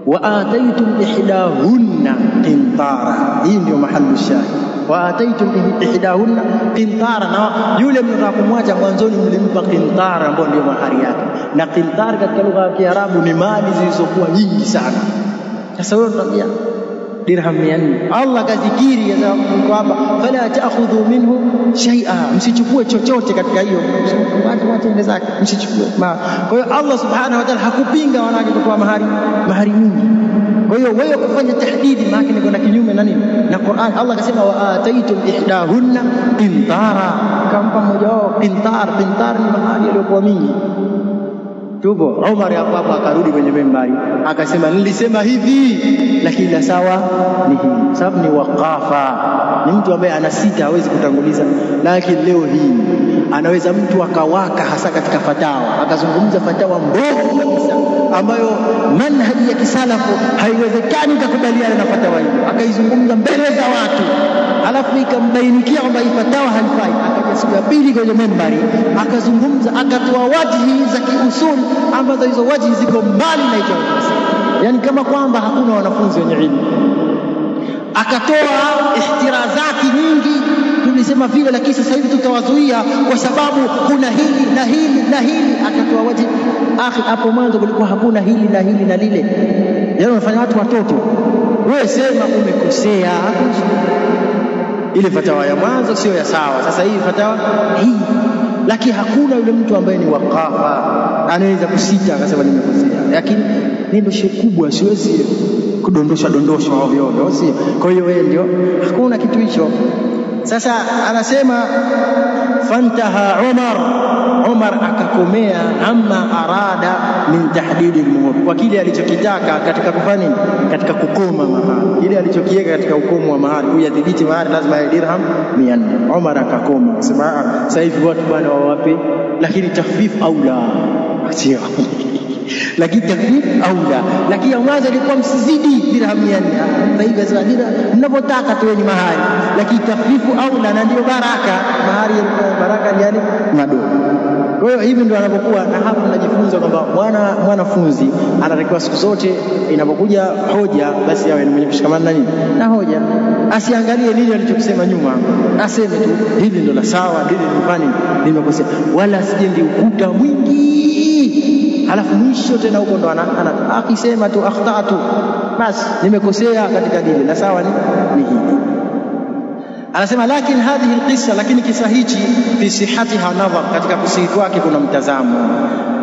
wa ataytum ihdahunna qintara, hii ndio mahallu shahid. Wa ataytum ihdahunna qintara, na yule mnataka kumwacha mwanzoni mlimpa qintara, ambao ndio mahari yake. Na qintara katika lugha ya Kiarabu ni mali zilizokuwa nyingi sana. Sasa wewe unamwambia dirham 400, Allah kazikiri kwamba fala ta'khudhu minhu shay'a, msichukue chochote katika hiyo, watu ende zake, msichukue. Kwa hiyo Allah subhanahu wa ta'ala hakupinga wanawake kutoa mahari nyingi. Kwa hiyo wewe kufanya tahdidi maana ni kwenda kinyume na nini? Na Qur'an. Allah akasema wa ataitum ihdahunna qintara, kampa mmoja wao qintar ni mahari iliyokuwa mingi. Tubo Umar hapa akarudi kwenye membari akasema, nilisema hivi lakini la sawa ni hii, sababu ni waqafa, ni mtu ambaye anasita, hawezi kutanguliza. Lakini leo hii anaweza mtu akawaka, hasa katika fatawa, akazungumza fatawa mbovu kabisa ambayo manhaji ya kisalafu haiwezekani kukubaliana na fatawa hiyo, akaizungumza mbele za watu, alafu ikambainikia kwamba hii fatawa haifai. Akaja siku ya pili kwenye membari akazungumza, akatoa wajhi za kiusuli ambazo hizo wajhi ziko mbali na hicho, yani kama kwamba hakuna wanafunzi wenye ilmu. Akatoa ihtirazati nyingi, tulisema vile, lakini sasa hivi tutawazuia kwa sababu kuna hili na hili na hili. Akatoa wajhi. Akhi, hapo mwanzo kulikuwa hakuna hili na hili na lile, yani unafanya watu watoto. Wewe sema umekosea, ile fatawa ya mwanzo sio ya sawa, sasa hii fatawa hii. Lakini hakuna yule mtu ambaye ni waqafa anaweza kusita akasema nimekosea, lakini ndio shida kubwa, siwezi kudondosha ovyo ovyo, sio? Kwa hiyo wewe ndio, hakuna kitu hicho. Sasa anasema fantaha Umar akakomea amma arada min tahdidi al-muhur, kwa kile alichokitaka katika kufanya, katika kukoma mahari, ile alichokiweka katika ukomo wa mahari, kuyadhibiti mahari lazima ya dirham 400. Umar akakoma, akasema sasa hivi watu bwana wawape, lakini takhfif aula, sio lakini takhfif aula, lakini mwanzo ilikuwa msizidi dirham 400. Sasa hivi sasa dirham mnapotaka toeni mahari, lakini takhfifu aula, na ndio baraka. Mahari haraka ni yale madogo. Kwa hiyo hivi ndio anapokuwa, na hapo tunajifunza kwamba mwanafunzi anatakiwa siku zote inapokuja hoja basi awe mwenye kushikamana na hoja, asiangalie nini alichokisema nyuma, aseme tu hili ndio la sawa, hili nifanye nimekosea, wala asijenge ukuta mwingi halafu mwisho tena huko ndo akisema tu akhtatu basi nimekosea katika dini, la sawa ni hili. Anasema lakini hadhihi alqissa, lakini kisa hichi fi sihhatiha nadhar, katika kusihi wake kuna mtazamo.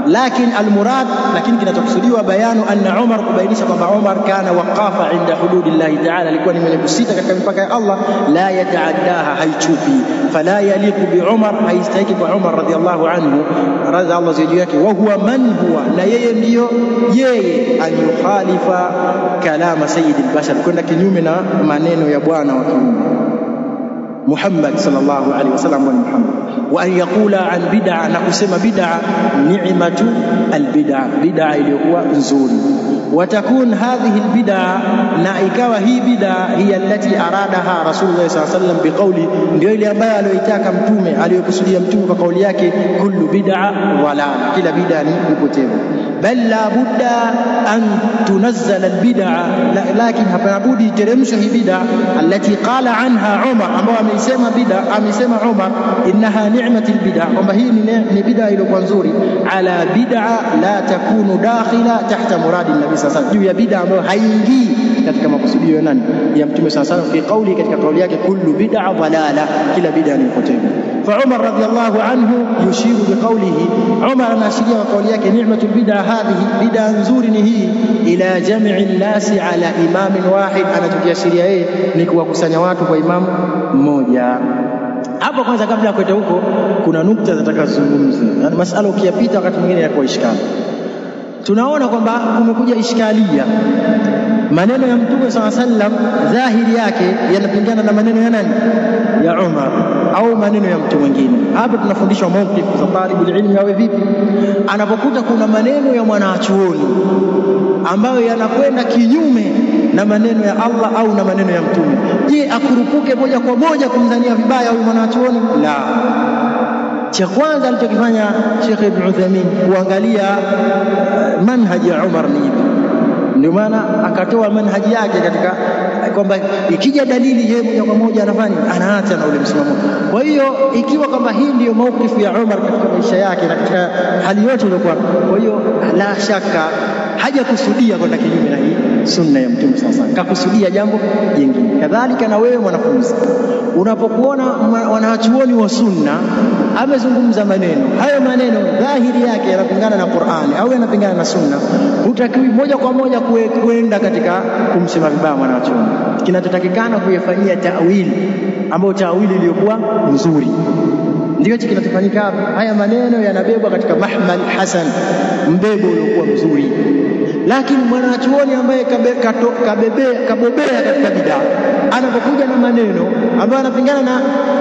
Lakini almurad, lakini kinachokusudiwa bayanu anna Umar, kubainisha kwamba Umar kana waqafa inda hududillahi ta'ala, alikuwa ni mwenye kusita katika mipaka ya Allah, la yataaddaha, haichupi. Fala yaliqu bi Umar, haistahiki kwa Umar radhiyallahu anhu, radhi Allah juu yake, wa huwa man huwa, na yeye ndiyo yeye, an yukhalifa kalama sayyidil bashar, kwenda kinyume na maneno ya bwana wa kiumbe Muhammad sallallahu alaihi wasallam wa Muhammad, wa an yaqula an bid'a, na kusema bid'a ni'matu albid'a, bid'a iliyokuwa nzuri. Watakun hadhihi albid'a, na ikawa hii bid'a hiya allati aradaha Rasulullah sallallahu alaihi wasallam biqawli, ndio ile ambayo aliyoitaka mtume, aliyokusudia mtume kwa kauli yake, kullu bid'a dhalal, kila bid'a ni upotevu. Bal la budda an tunazzala albid'a, lakin hapana budi teremshwe hii bid'a allati qala anha Umar, ambayo amesema Umar innaha ni'matul bid'a, kwamba hii ni bid'a iliyokuwa nzuri, ala bid'a la takunu dakhila tahta muradi nabii sallallahu alaihi wasallam, juu ya bid'a ambayo haingii katika makusudio ya nani, ya mtume sallallahu alaihi wasallam, fi qawli, katika kauli yake, kullu bid'a dalala, kila bid'a ni upotevu. فعمر رضي الله عنه يشير بقوله، عمر anashiria kwa kauli yake, ni'matul bid'a hadhihi, bid'a nzuri ni hii, ila jam'i nasi ala imamin wahid, anachokiashiria yeye ni kuwakusanya watu kwa imamu mmoja. Hapo kwanza kabla ya kwenda huko kuna nukta zitakazozungumzwa, yani masala ukiyapita wakati mwingine yanakuwa ishkali. Tunaona kwamba kumekuja ishkalia, maneno ya mtume sallallahu alaihi wasallam dhahiri yake yanapingana na maneno ya nani, ya Umar, au maneno ya mtu mwingine. Hapo tunafundishwa mawqif za talibul ilmi awe vipi anapokuta kuna maneno ya mwanachuoni ambayo yanakwenda kinyume na maneno ya Allah au na maneno ya mtume. Je, akurupuke moja kwa moja kumdhania vibaya huyu mwanachuoni? La. Cha kwanza alichokifanya Sheikh Ibn Uthaymeen kuangalia manhaji ya Umar ni ipi, ndio maana akatoa manhaji yake katika kwamba ikija dalili yeye moja kwa moja anafanya anaacha na ule msimamo. Kwa hiyo ikiwa kwamba hii ndiyo maukifu ya Umar katika maisha yake na katika hali yote iliyokuwa, kwa hiyo la shaka hajakusudia kwenda kinyume na hii sunna ya mtume sasa, kakusudia jambo jingine. Kadhalika na wewe mwanafunzi, unapokuona wanachuoni wa sunna amezungumza maneno, hayo maneno dhahiri yake yanapingana na Qur'ani au yanapingana na sunna, hutakiwi moja kwa moja kwenda katika kumsema vibaya mwanachuoni. Kinachotakikana kuyafanyia ta'wili, ambayo ta'wili iliyokuwa nzuri, ndio kinachofanyika hapa. Haya maneno yanabebwa katika mahmal hasan, mbebo uliokuwa mzuri. Lakini mwanachuoni ambaye kabobea katika bid'a, anapokuja na maneno ambayo yanapingana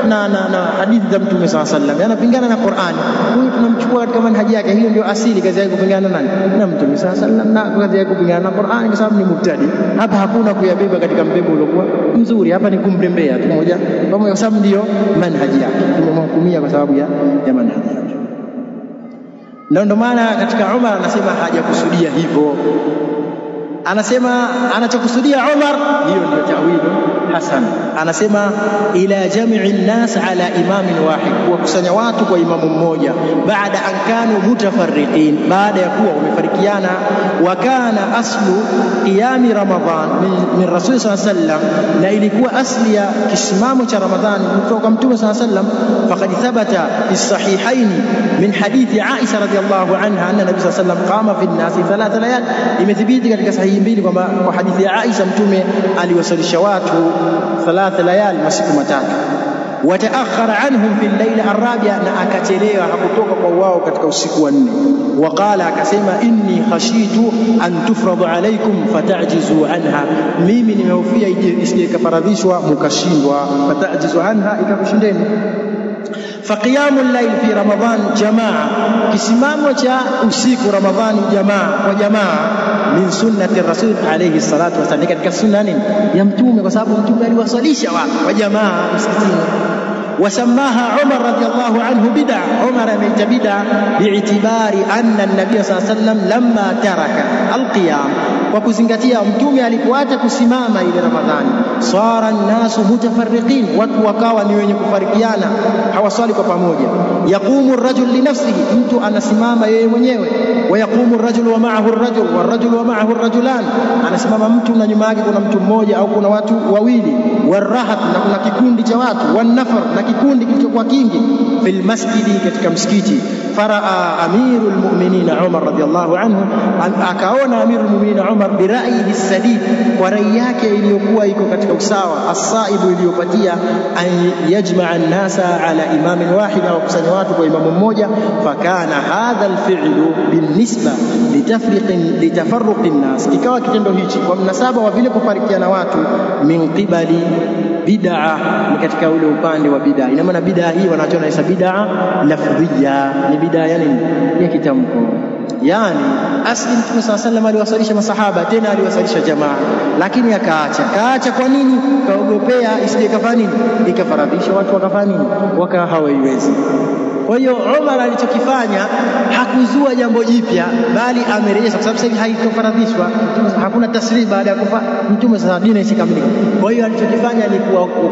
na hadithi za mtume sallallahu alaihi wasallam, yanapingana na Qur'ani, huyu tunamchukua katika manhaji yake. Hiyo ndio asili, kazi yake kupingana na nani? Na mtume sallallahu alaihi wasallam, na kazi yake kupingana na Qur'ani, kwa sababu ni mubtadi. Hapa hakuna kuyabeba katika mbebo uliokuwa mzuri, hapa ni kumrembea tu moja pamoja, kwa sababu ndio manhaji yake, tumemhukumia kwa sababu ya manhaji yake. Ndio maana katika Umar anasema hajakusudia hivyo, anasema anachokusudia Umar hiyo ndio ta'wil hasan. Anasema ila jam'i an-nas ala imamin wahid, kuwakusanya watu kwa imamu mmoja, baada an kanu mutafarriqin, baada ya kuwa wamefarikiana. Wa kana aslu qiyami Ramadhan min Rasul sallallahu alaihi wasallam, na ilikuwa asli ya kisimamo cha Ramadhani kutoka kwa mtume sallallahu alaihi wasallam. Faqad thabata fi sahihain min hadithi Aisha radhiyallahu anha anna nabii sallallahu alaihi wasallam qama fi an-nasi thalatha layal, imethibiti katika sahihi mbili kwamba kwa hadithi ya Aisha mtume aliwasalisha watu thalatha layal, masiku matatu. Wataakhara anhum fi al-layla ar-rabi'a, na akachelewa, hakutoka kwa wao katika usiku wa 4. Waqala, akasema inni khashitu an tufradu alaykum fatajizu anha, mimi nimehofia isije kafaradhishwa mukashindwa, fatajizu anha, ikakushindeni. فقيام الليل في رمضان جماعة, kisimamo cha usiku Ramadhani jamaa min sunnati rasul alayhi salatu wasallam, katika sunna nini ya mtume, kwa sababu mtume aliwasalisha watu wa jamaa msikitini. وسماها عمر رضي الله عنه بدعة. عمر ameita bid'a bi'itibari anna an-nabiy sallallahu alayhi wasallam lamma taraka al-qiyam, kwa kuzingatia mtume alipoacha kusimama ile Ramadhani, sara an-nasu mutafarriqin, watu wakawa ni wenye kufarikiana, hawaswali kwa pamoja. Yaqumu ar-rajul li nafsihi, mtu anasimama yeye mwenyewe, wa yaqumu ar-rajul wa ma'ahu ar-rajul wa ar-rajul wa ma'ahu ar-rajulan, anasimama mtu na nyuma yake kuna mtu mmoja au kuna watu wawili, warahat, na kuna kikundi cha watu, wan-nafar, na kikundi kilichokuwa kingi, fil masjidi, katika msikiti. Faraa amirul mu'minin Umar radhiyallahu anhu, akaona amirul mu'minin Umar biraihi sadid, kwa rai yake iliyokuwa iko katika usawa, as-saibu, iliyopatia, an yajma'a an-nasa ala imamin wahid, au kusanya watu kwa imamu mmoja. Fakana hadha al-fi'lu binisba litafarruq an-nas, ikawa kitendo hichi kwa mnasaba wa vile kufarikiana watu, min qibali bid'a, ni katika ule upande wa bid'a. Ina maana bid'a hii wanachoona ni bid'a lafdhiyya, ni bid'a yani ya kitamko. Yani asli Mtume SAW aliwasalisha masahaba, tena aliwasalisha jamaa, lakini akaacha. Kwa nini? Kaogopea isije kafanya nini, ikafaradhisha watu wakafanya nini, wakawa hawaiwezi. Kwa hiyo Umar alichokifanya hakuzua jambo jipya, bali amerejesha, kwa sababu sasa haitofaradhishwa, hakuna tasrih baada ya kufa Mtume. Sasa dini isikamilika. Kwa hiyo alichokifanya ni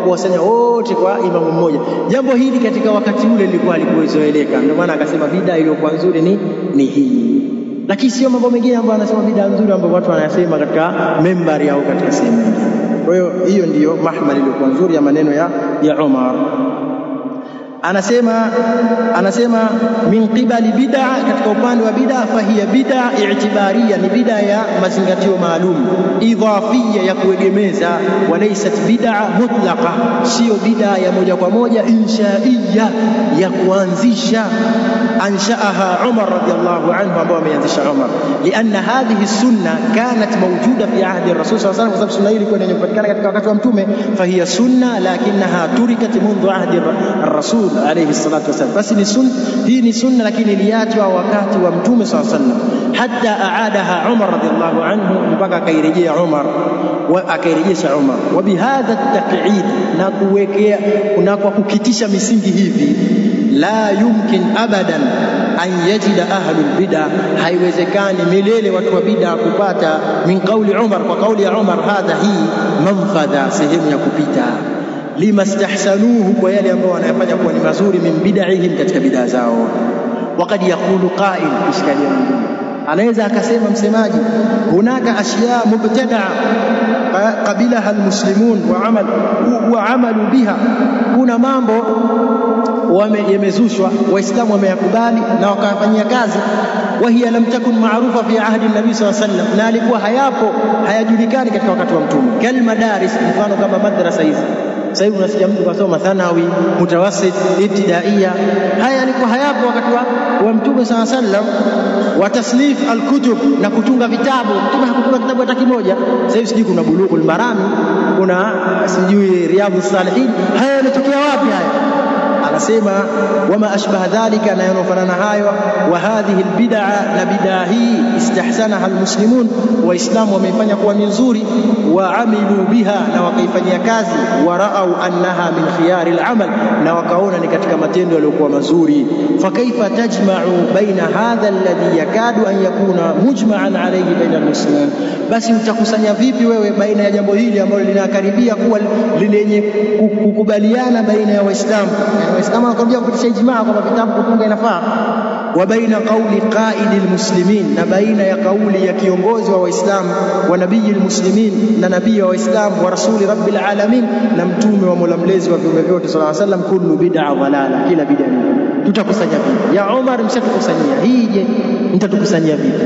kuwasanya wote kwa imamu mmoja. Jambo hili katika wakati ule lilikuwa halikuzoeleka, ndio maana akasema bid'a iliyokuwa nzuri ni hii, lakini sio mambo mengine ambayo anasema bid'a nzuri ambayo watu wanayasema katika membari au katika sehemu nyingine. Kwa hiyo hiyo ndiyo mahmali iliyokuwa nzuri ya maneno ya Umar. Anasema min qibali bid'a, katika upande wa bid'a, fahiya bid'a i'tibariya, ni bid'a ya mazingatio maalum, idhafiyya, ya kuegemeza, walaysat bid'a mutlaqa, sio bid'a ya moja kwa moja, insha'iyya, ya kuanzisha. Ansha'aha Umar radiyallahu anhu, ambao ameanzisha Umar, lianna hadhihi sunna kanat mawjuda fi ahdi ar-rasul sallallahu alayhi wasallam, kwa sababu sunna hii ilikuwa inapatikana katika wakati wa mtume. Fahiya sunna lakinnaha turikat mundu ahdi ar-rasul alayhi salatu wasallam, basi ni sunna hii, ni sunna lakini iliachwa wakati wa mtume sallallahu alayhi wasallam, hatta aadaha Umar radiyallahu anhu, mpaka akairejea Umar, akairejesha Umar. Wa bihadha at-taq'id, na kuwekea na kwa kukitisha misingi hivi, la yumkin abadan an yajida ahlul bid'ah, haiwezekani milele watu wa bid'ah kupata min qawli Umar, kwa kauli ya Umar, hadha hii manfadha, sehemu ya kupita, lima istahsanuhu, kwa yale ambao wanayafanya kuwa ni mazuri, min bid'ahihim, katika bid'a zao. Waqad yaqulu qa'il, ishkalia nyingine, anaweza akasema msemaji, hunaka ashya mubtada'a qabilaha almuslimun wa amalu biha, kuna mambo yamezushwa, waislamu wameyakubali na wakafanyia kazi. Wa hiya lam takun maarufa fi ahdi an-nabi sallallahu alayhi wasallam, na alikuwa hayajulikani katika wakati wa mtume. Kal madaris, mfano kama madrasa hizi sasa hivi unasikia mtu kasoma thanawi, mutawassit, ibtidaiya, haya yalikuwa hayapo wakati wa mtume sallallahu alayhi wasallam. Wa taslif al-kutub, na kutunga vitabu, mtume hakutunga kitabu hata kimoja. Sasa hivi sijui kuna Bulughul Marami, kuna sijui Riyadhus Salihin, haya yanatokea wapi haya? Anasema wama ashbaha dhalika, na yanofanana hayo. Wa hadhihi albid'a, na bid'a hii, istahsanaha almuslimun, waislamu wameifanya kuwa nzuri, wa amilu biha, na wakaifanyia kazi, wa ra'au annaha min khiyari alamal, na wakaona ni katika matendo yaliyokuwa mazuri. Fa kaifa tajma'u baina hadha alladhi yakadu an yakuna mujma'an alayhi baina almuslimin, basi utakusanya vipi wewe baina ya jambo hili ambalo linakaribia kuwa lenye kukubaliana baina ya waislamu, waislamu wanakaribia kupitisha ijmaa kwamba vitabu kutunga inafaa, wa baina qawli qa'idil muslimin, na baina ya kauli ya kiongozi wa waislamu, wa nabiyil muslimin, na nabii wa waislamu, wa rasuli rabbil alamin, na mtume wa mola mlezi wa viumbe vyote sallallahu alayhi wasallam, kullu bid'a dhalala, kila bid'a. Tutakusanya vipi? Ya Umar, mshatukusanyia hii, je mtatukusanyia vipi?